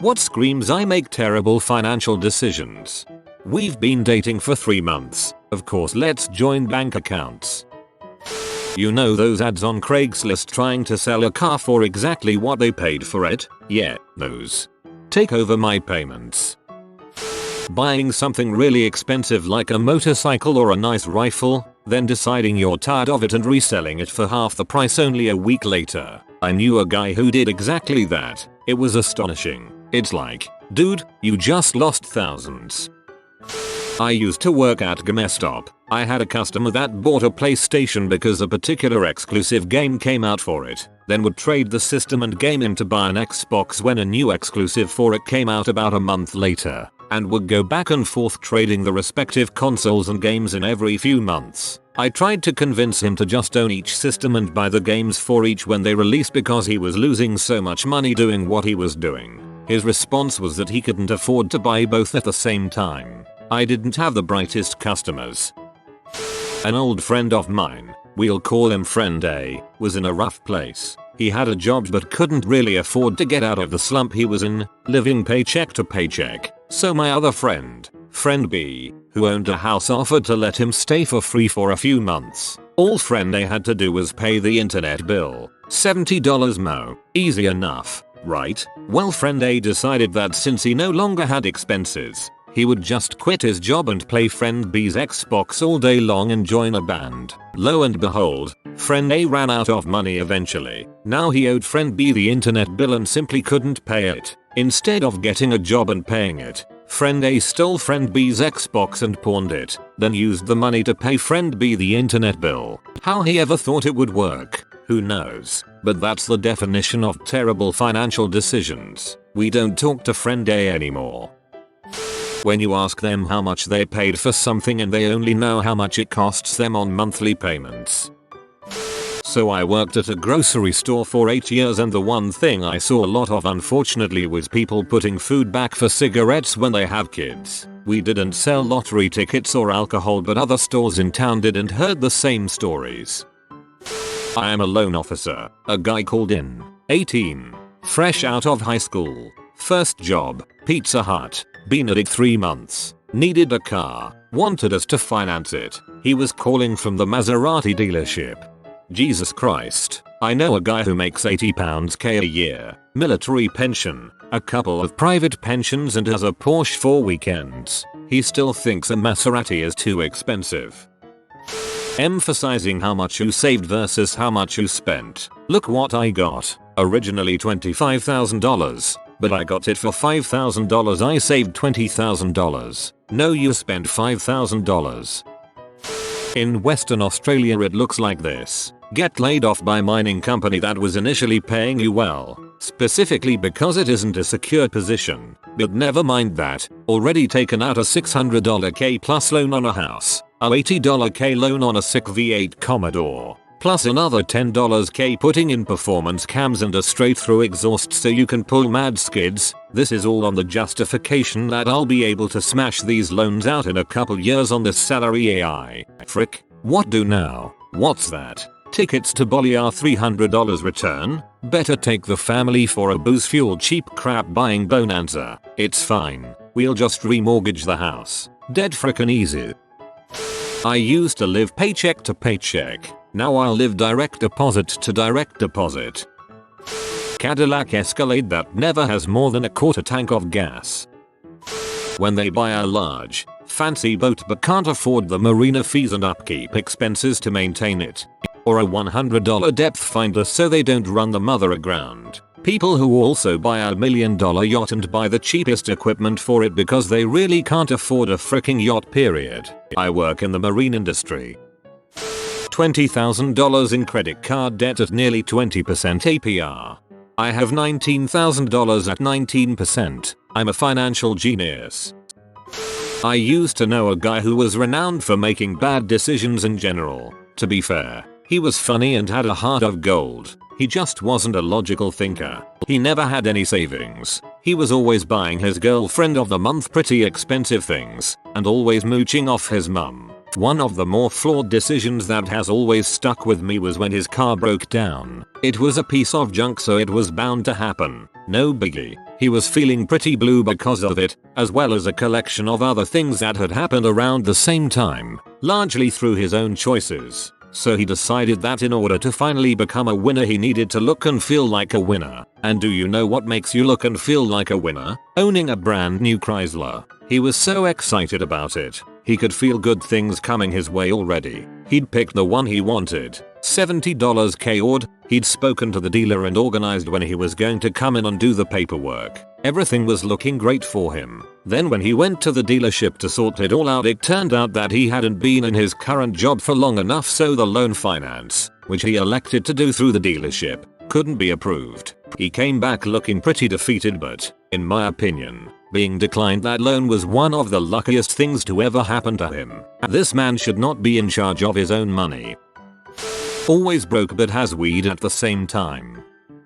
What screams I make terrible financial decisions. We've been dating for 3 months. Of course, let's join bank accounts. You know those ads on Craigslist trying to sell a car for exactly what they paid for it? Yeah, those. Take over my payments. Buying something really expensive like a motorcycle or a nice rifle, then deciding you're tired of it and reselling it for half the price only a week later. I knew a guy who did exactly that. It was astonishing. It's like, dude, you just lost thousands. I used to work at GameStop. I had a customer that bought a PlayStation because a particular exclusive game came out for it, then would trade the system and game in to buy an Xbox when a new exclusive for it came out about a month later, and would go back and forth trading the respective consoles and games in every few months. I tried to convince him to just own each system and buy the games for each when they released because he was losing so much money doing what he was doing. His response was that he couldn't afford to buy both at the same time. I didn't have the brightest customers. An old friend of mine, we'll call him Friend A, was in a rough place. He had a job but couldn't really afford to get out of the slump he was in, living paycheck to paycheck. So my other friend, Friend B, who owned a house, offered to let him stay for free for a few months. All Friend A had to do was pay the internet bill. $70 mo. Easy enough, right? Well, Friend A decided that since he no longer had expenses, he would just quit his job and play Friend B's Xbox all day long and join a band. Lo and behold, Friend A ran out of money eventually. Now he owed Friend B the internet bill and simply couldn't pay it. Instead of getting a job and paying it, Friend A stole Friend B's Xbox and pawned it, then used the money to pay Friend B the internet bill. How he ever thought it would work, who knows? But that's the definition of terrible financial decisions. We don't talk to Friend A anymore. When you ask them how much they paid for something and they only know how much it costs them on monthly payments. So I worked at a grocery store for 8 years, and the one thing I saw a lot of, unfortunately, was people putting food back for cigarettes when they have kids. We didn't sell lottery tickets or alcohol, but other stores in town did and heard the same stories. I am a loan officer. A guy called in, 18, fresh out of high school, first job, Pizza Hut. Been at it 3 months. Needed a car. Wanted us to finance it. He was calling from the Maserati dealership. Jesus Christ. I know a guy who makes £80k a year. Military pension. A couple of private pensions and has a Porsche for weekends. He still thinks a Maserati is too expensive. Emphasizing how much you saved versus how much you spent. Look what I got. Originally $25,000. But I got it for $5,000. I saved $20,000. No, you spent $5,000. In Western Australia it looks like this. Get laid off by mining company that was initially paying you well, specifically because it isn't a secure position. But never mind that, already taken out a $600k plus loan on a house, a $80k loan on a sick V8 Commodore, plus another $10k putting in performance cams and a straight through exhaust so you can pull mad skids. This is all on the justification that I'll be able to smash these loans out in a couple years on this salary AI. Frick. What do now? What's that? Tickets to Bali are $300 return? Better take the family for a booze fueled cheap crap buying bonanza. It's fine. We'll just remortgage the house. Dead frickin' easy. I used to live paycheck to paycheck. Now I'll live direct deposit to direct deposit. Cadillac Escalade that never has more than a quarter tank of gas. When they buy a large, fancy boat but can't afford the marina fees and upkeep expenses to maintain it. Or a $100 depth finder so they don't run the mother aground. People who also buy a $1 million yacht and buy the cheapest equipment for it because they really can't afford a fricking yacht, period. I work in the marine industry. $20,000 in credit card debt at nearly 20% APR. I have $19,000 at 19%. I'm a financial genius. I used to know a guy who was renowned for making bad decisions in general. To be fair, he was funny and had a heart of gold. He just wasn't a logical thinker. He never had any savings. He was always buying his girlfriend of the month pretty expensive things, and always mooching off his mum. One of the more flawed decisions that has always stuck with me was when his car broke down. It was a piece of junk, so it was bound to happen. No biggie. He was feeling pretty blue because of it, as well as a collection of other things that had happened around the same time, largely through his own choices. So he decided that in order to finally become a winner he needed to look and feel like a winner. And do you know what makes you look and feel like a winner? Owning a brand new Chrysler. He was so excited about it. He could feel good things coming his way already. He'd picked the one he wanted. $70 K-ord. He'd spoken to the dealer and organized when he was going to come in and do the paperwork. Everything was looking great for him. Then when he went to the dealership to sort it all out, it turned out that he hadn't been in his current job for long enough, so the loan finance, which he elected to do through the dealership, couldn't be approved. He came back looking pretty defeated, but, in my opinion, being declined that loan was one of the luckiest things to ever happen to him. This man should not be in charge of his own money. Always broke but has weed at the same time.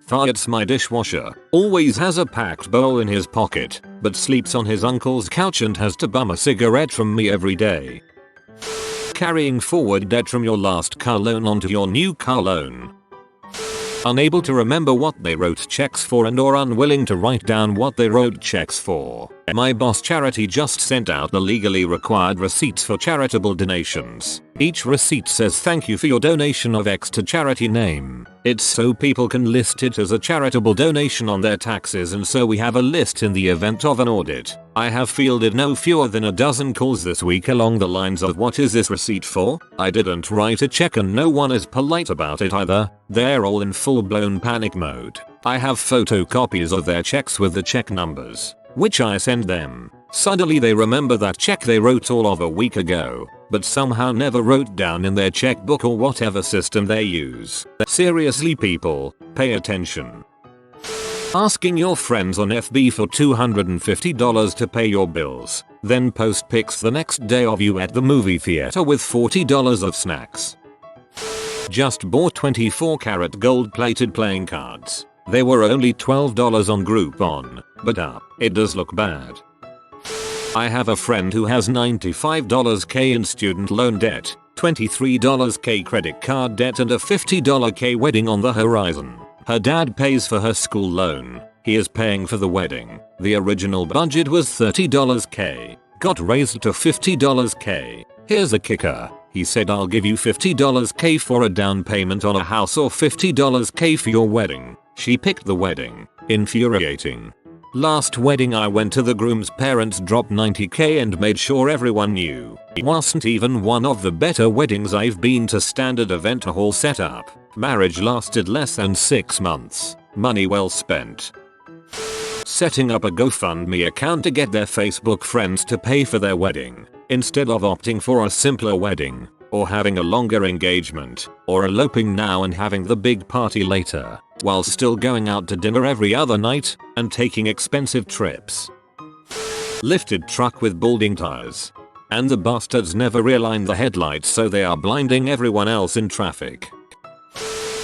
Farts my dishwasher. Always has a packed bowl in his pocket, but sleeps on his uncle's couch and has to bum a cigarette from me every day. Carrying forward debt from your last car loan onto your new car loan. Unable to remember what they wrote checks for and or unwilling to write down what they wrote checks for. My boss charity just sent out the legally required receipts for charitable donations. Each receipt says thank you for your donation of X to charity name. It's so people can list it as a charitable donation on their taxes, and so we have a list in the event of an audit. I have fielded no fewer than a dozen calls this week along the lines of what is this receipt for? I didn't write a check and no one is polite about it either. They're all in full-blown panic mode. I have photocopies of their checks with the check numbers, which I send them. Suddenly they remember that check they wrote all of a week ago, but somehow never wrote down in their checkbook or whatever system they use. Seriously people, pay attention. Asking your friends on FB for $250 to pay your bills, then post pics the next day of you at the movie theater with $40 of snacks. Just bought 24-karat gold-plated playing cards. They were only $12 on Groupon, but it does look bad. I have a friend who has $95 K in student loan debt, $23 K credit card debt and a $50 K wedding on the horizon. Her dad pays for her school loan. He is paying for the wedding. The original budget was $30 K. Got raised to $50 K. Here's a kicker. He said I'll give you $50 K for a down payment on a house or $50 K for your wedding. She picked the wedding. Infuriating. Last wedding I went to, the groom's parents dropped $90K and made sure everyone knew. It wasn't even one of the better weddings I've been to. Standard event hall setup. Marriage lasted less than 6 months. Money well spent. Setting up a GoFundMe account to get their Facebook friends to pay for their wedding, instead of opting for a simpler wedding, or having a longer engagement, or eloping now and having the big party later, while still going out to dinner every other night, and taking expensive trips. Lifted truck with balding tires. And the bastards never realign the headlights, so they are blinding everyone else in traffic.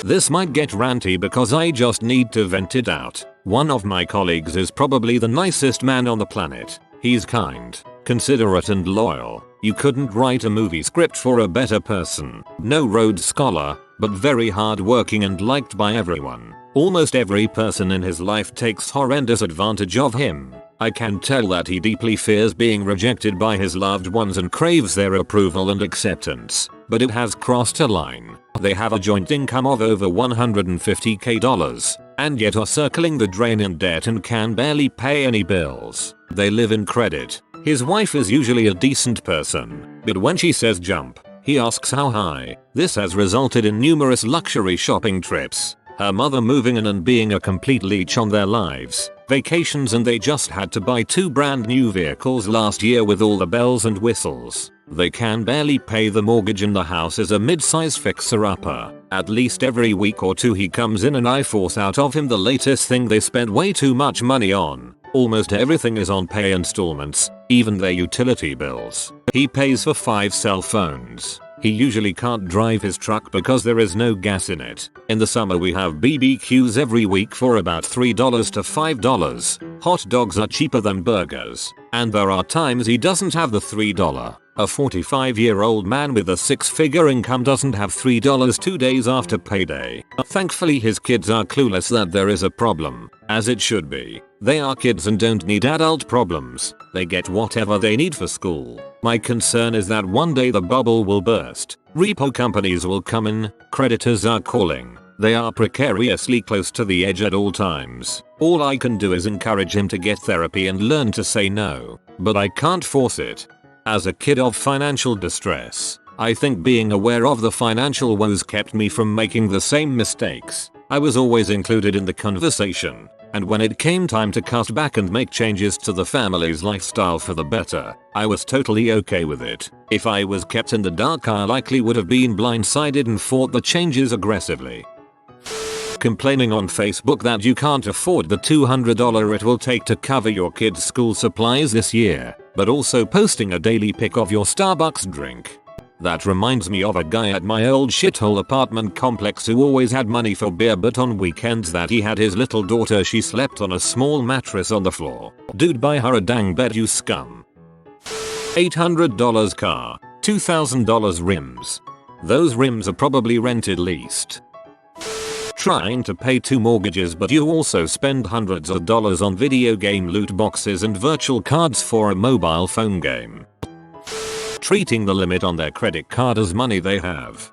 This might get ranty because I just need to vent it out. One of my colleagues is probably the nicest man on the planet. He's kind, considerate and loyal. You couldn't write a movie script for a better person. No Rhodes Scholar, but very hardworking and liked by everyone. Almost every person in his life takes horrendous advantage of him. I can tell that he deeply fears being rejected by his loved ones and craves their approval and acceptance, but it has crossed a line. They have a joint income of over $150K, and yet are circling the drain in debt and can barely pay any bills. They live in credit. His wife is usually a decent person, but when she says jump, he asks how high. This has resulted in numerous luxury shopping trips, her mother moving in and being a complete leech on their lives, vacations, and they just had to buy 2 brand new vehicles last year with all the bells and whistles. They can barely pay the mortgage and the house is a mid-size fixer-upper. At least every week or two he comes in and I force out of him the latest thing they spent way too much money on. Almost everything is on pay installments, even their utility bills. He pays for 5 cell phones. He usually can't drive his truck because there is no gas in it. In the summer we have BBQs every week for about $3 to $5. Hot dogs are cheaper than burgers. And there are times he doesn't have the $3 A 45-year-old man with a 6-figure income doesn't have $3 2 days after payday. Thankfully his kids are clueless that there is a problem, as it should be. They are kids and don't need adult problems. They get whatever they need for school. My concern is that one day the bubble will burst. Repo companies will come in, creditors are calling. They are precariously close to the edge at all times. All I can do is encourage him to get therapy and learn to say no, but I can't force it. As a kid of financial distress, I think being aware of the financial woes kept me from making the same mistakes. I was always included in the conversation, and when it came time to cut back and make changes to the family's lifestyle for the better, I was totally okay with it. If I was kept in the dark, I likely would have been blindsided and fought the changes aggressively. Complaining on Facebook that you can't afford the $200 it will take to cover your kids' school supplies this year, but also posting a daily pic of your Starbucks drink. That reminds me of a guy at my old shithole apartment complex who always had money for beer, but on weekends that he had his little daughter, she slept on a small mattress on the floor. Dude, buy her a dang bed, you scum. $800 car, $2,000 rims. Those rims are probably rented leased. Trying to pay 2 mortgages, but you also spend hundreds of dollars on video game loot boxes and virtual cards for a mobile phone game. Treating the limit on their credit card as money they have.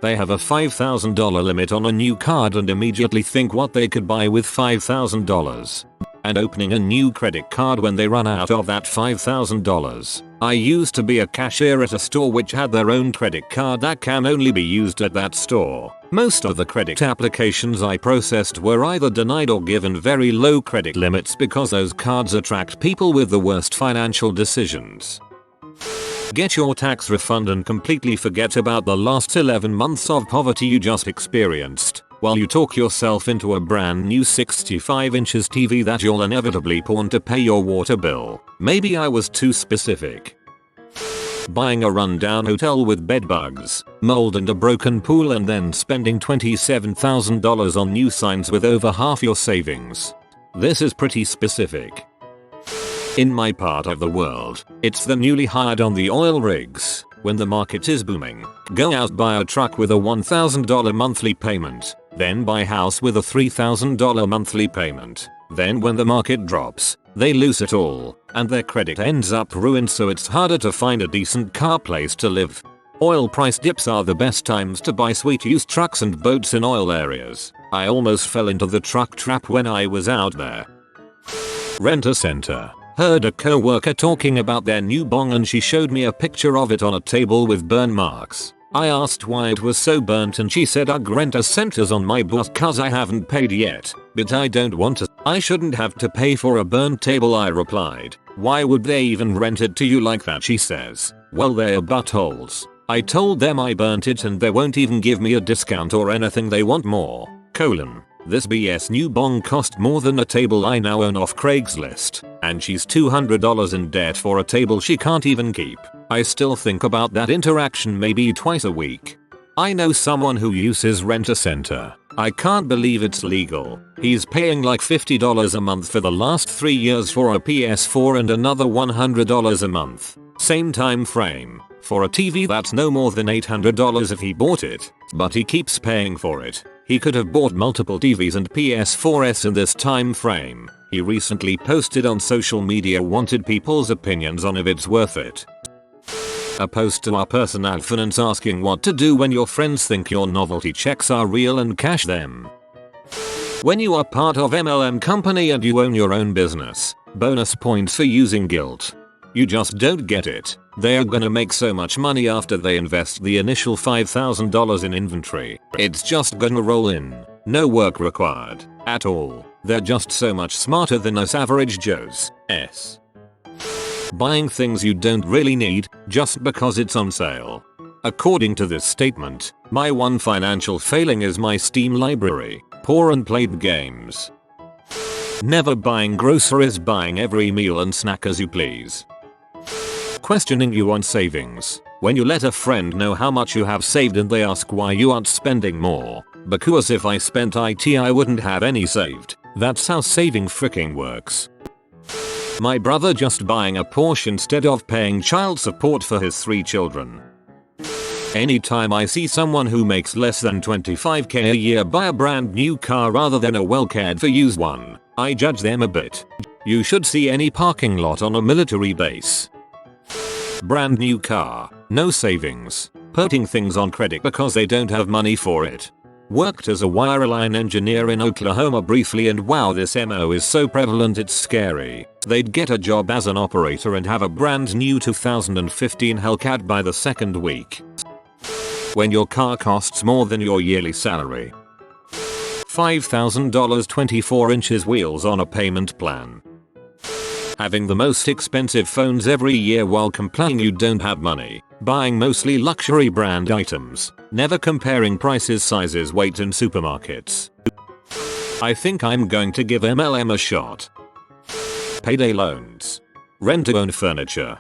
They have a $5,000 limit on a new card and immediately think what they could buy with $5,000. And opening a new credit card when they run out of that $5,000. I used to be a cashier at a store which had their own credit card that can only be used at that store. Most of the credit applications I processed were either denied or given very low credit limits because those cards attract people with the worst financial decisions. Get your tax refund and completely forget about the last 11 months of poverty you just experienced, while you talk yourself into a brand new 65 inches TV that you'll inevitably pawn to pay your water bill. Maybe I was too specific. Buying a rundown hotel with bedbugs, mold and a broken pool and then spending $27,000 on new signs with over half your savings. This is pretty specific. In my part of the world, it's the newly hired on the oil rigs. When the market is booming, go out, buy a truck with a $1,000 monthly payment, then buy a house with a $3,000 monthly payment. Then when the market drops, they lose it all, and their credit ends up ruined, so it's harder to find a decent car place to live. Oil price dips are the best times to buy sweet used trucks and boats in oil areas. I almost fell into the truck trap when I was out there. Rent-a-center. Heard a co-worker talking about their new bong and she showed me a picture of it on a table with burn marks. I asked why it was so burnt and she said, "Ugh, rent-a-center's on my bus cause I haven't paid yet, but I don't want to." "I shouldn't have to pay for a burnt table," I replied. "Why would they even rent it to you like that?" She says, "Well, they're buttholes." I told them I burnt it and they won't even give me a discount or anything, they want more. This BS new bong cost more than a table I now own off Craigslist, and she's $200 in debt for a table she can't even keep. I still think about that interaction maybe twice a week. I know someone who uses Rent-A-Center. I can't believe it's legal. He's paying like $50 a month for the last 3 years for a PS4 and another $100 a month. Same time frame. For a TV that's no more than $800 if he bought it, but he keeps paying for it. He could have bought multiple TVs and PS4s in this time frame. He recently posted on social media, wanted people's opinions on if it's worth it. A post to our personal finance asking what to do when your friends think your novelty checks are real and cash them. When you are part of MLM company and you own your own business, bonus points for using guilt. You just don't get it. They are gonna make so much money after they invest the initial $5,000 in inventory. It's just gonna roll in. No work required at all. They're just so much smarter than us average Joes. Buying things you don't really need just because it's on sale. According to this statement, my one financial failing is my Steam library. Poor and played games. Never buying groceries, buying every meal and snack as you please. Questioning you on savings. When you let a friend know how much you have saved and they ask why you aren't spending more. Because if I spent IT I wouldn't have any saved. That's how saving freaking works. My brother just buying a Porsche instead of paying child support for his 3 children. Anytime I see someone who makes less than 25k a year buy a brand new car rather than a well cared for used one, I judge them a bit. You should see any parking lot on a military base. Brand new car, no savings, putting things on credit because they don't have money for it. Worked as a wireline engineer in Oklahoma briefly, and wow, this MO is so prevalent it's scary. They'd get a job as an operator and have a brand new 2015 Hellcat by the second week. When your car costs more than your yearly salary. $5,000 24 inches wheels on a payment plan. Having the most expensive phones every year while complaining you don't have money. Buying mostly luxury brand items. Never comparing prices, sizes, weight in supermarkets. I think I'm going to give MLM a shot. Payday loans. Rent to own furniture.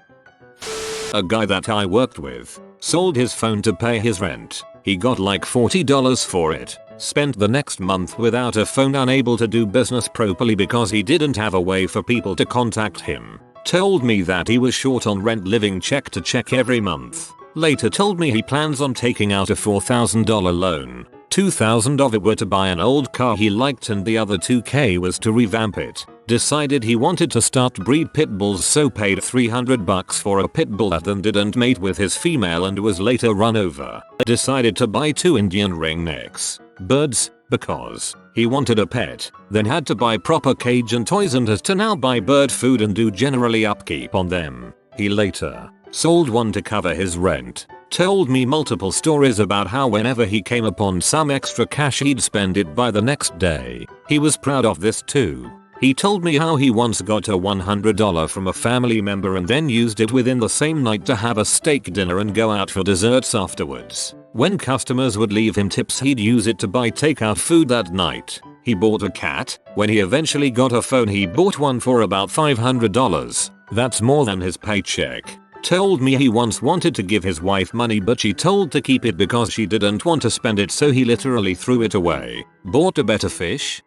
A guy that I worked with sold his phone to pay his rent. He got like $40 for it. Spent the next month without a phone, unable to do business properly because he didn't have a way for people to contact him. Told me that he was short on rent, living check to check every month. Later told me he plans on taking out a $4,000 loan. $2,000 of it were to buy an old car he liked and the other $2,000 was to revamp it. Decided he wanted to start breed pit bulls, so paid $300 for a pit bull that then didn't mate with his female and was later run over. Decided to buy 2 Indian ringnecks birds because he wanted a pet, then had to buy proper cage and toys and has to now buy bird food and do generally upkeep on them. He later sold one to cover his rent. Told me multiple stories about how whenever he came upon some extra cash he'd spend it by the next day. He was proud of this too. He told me how he once got a $100 from a family member and then used it within the same night to have a steak dinner and go out for desserts afterwards. When customers would leave him tips, he'd use it to buy takeout food that night. He bought a cat. When he eventually got a phone, he bought one for about $500. That's more than his paycheck. Told me he once wanted to give his wife money but she told to keep it because she didn't want to spend it, so he literally threw it away. Bought a better fish.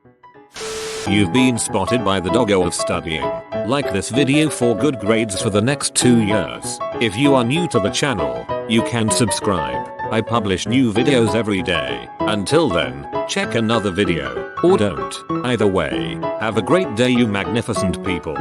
You've been spotted by the doggo of studying. Like this video for good grades for the next 2 years. If you are new to the channel, you can subscribe. I publish new videos every day. Until then, check another video, or don't. Either way, have a great day, you magnificent people.